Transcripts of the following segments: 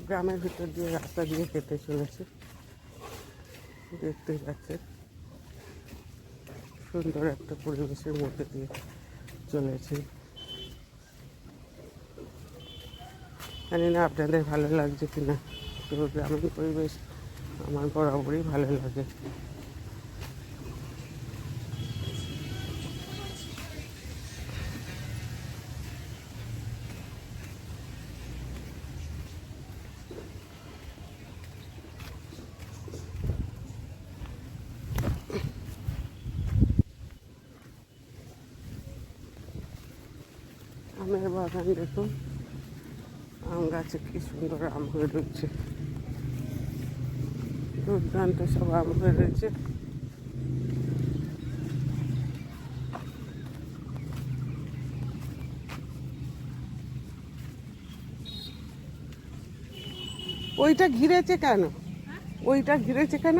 গ্রামের ভিতর দিয়ে রাস্তা দিয়ে হেঁটে চলেছে, দেখতে পাচ্ছেন সুন্দর একটা পরিবেশের মধ্যে দিয়ে চলেছে। জানি না আপনাদের ভালো লাগছে কিনা, তো গ্রামের পরিবেশ আমার বরাবরই ভালো লাগে। আমের বাগান দেখুন, আম গাছে কি সুন্দর আম হয়ে রয়েছে, দুর্দান্ত সব আম হয়ে রয়েছে। ওইটা ঘিরেছে কেন? ওইটা ঘিরেছে কেন?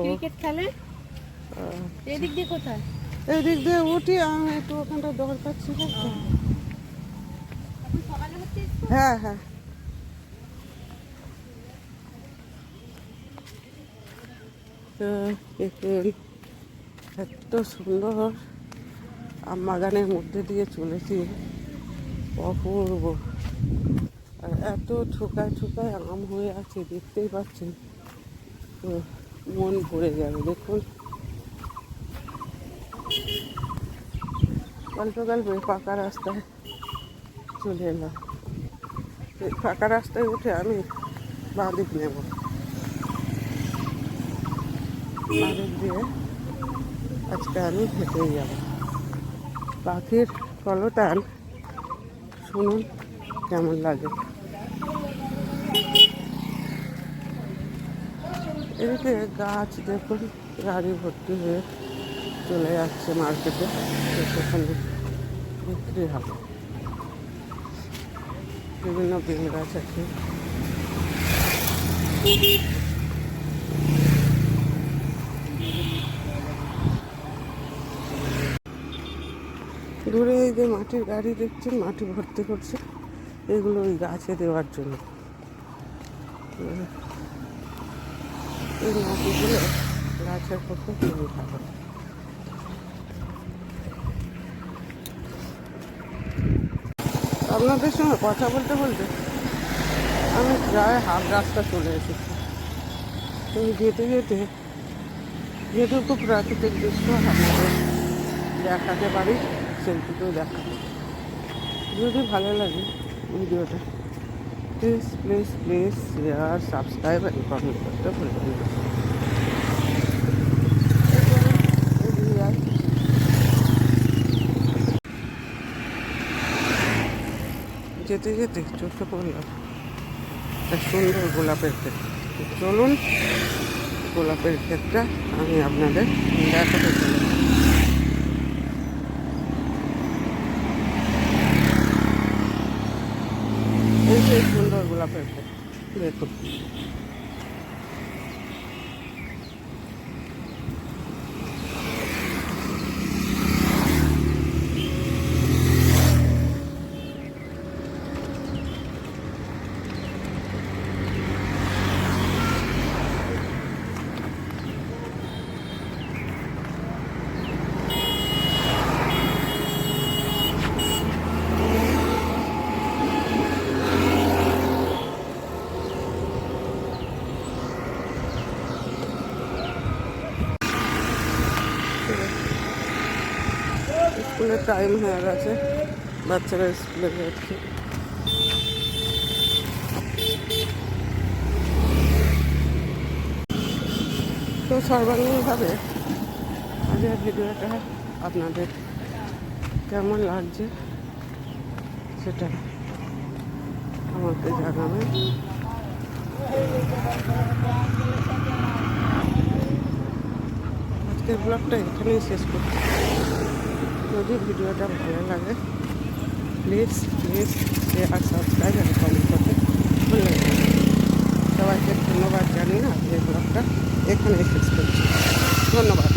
ক্রিকেট খেলে। এদিক দিয়ে কোথায়? এদিক দিয়ে উঠি, আমি একটু ওখানটা দরকার ছিল। হ্যাঁ হ্যাঁ, এত সুন্দর আম বাগানের মধ্যে দিয়ে চলেছি, অপূর্ব। আর এত ছোকায় ছোকায় আম হয়ে আছে, দেখতেই পাচ্ছেন, তো মন ভরে যাবে। দেখুন গল্প গল্পে পাকা রাস্তায় চলে এলাম। ফাঁকা রাস্তায় উঠে আমি বাঁ দিক নেব, বাঁ দিক দিয়ে আজকে আমি হেঁটেই যাব। পাখির কলতান শুনুন কেমন লাগে। এদিকে গাছ দেখুন, গাড়ি ভর্তি হয়ে চলে যাচ্ছে মার্কেটে, সেখানে বিক্রি হবে। বিভিন্ন বেল গাছ আছে। দূরে এই যে মাটির গাড়ি দেখছেন, মাটি ভর্তি করছে, এগুলো ওই গাছে দেওয়ার জন্য। এই মাটিগুলো গাছের পক্ষে খুবই ভালো। আপনাদের সঙ্গে কথা বলতে বলতে আমি প্রায় হাফ রাস্তা চলে এসেছি। তো যেতে যেতে যেটুকু প্রাকৃতিক দৃশ্য আপনাদের দেখাতে পারি সেটুকুও দেখাবো। যদি ভালো লাগে ভিডিওটা, please please please share, subscribe and comment করতে ভুলবেন না। যেতে যেতে চোখে পড়লাম একটা সুন্দর গোলাপের ক্ষেত। চলুন গোলাপের ক্ষেতটা আমি আপনাদের দেখাতে চলে। এই যে সুন্দর গোলাপের ক্ষেত দেখুন। স্কুলের টাইম হয়ে গেছে, বাচ্চারা স্কুলে যাচ্ছে। তো সর্বাঙ্গীনভাবে আজকের ভিডিওটা আপনাদের কেমন লাগছে সেটা আমাকে জানাবেন। আজকের ব্লগটা এখানেই শেষ করছি। যদি ভিডিওটা ভালো লাগে প্লিজ প্লিজ শেয়ার, সাবস্ক্রাইব আর কমেন্ট করতে ভুলবেন না। সবাইকে ধন্যবাদ জানিয়ে আজকের ব্লগটা এখানেই শেষ করছি। ধন্যবাদ।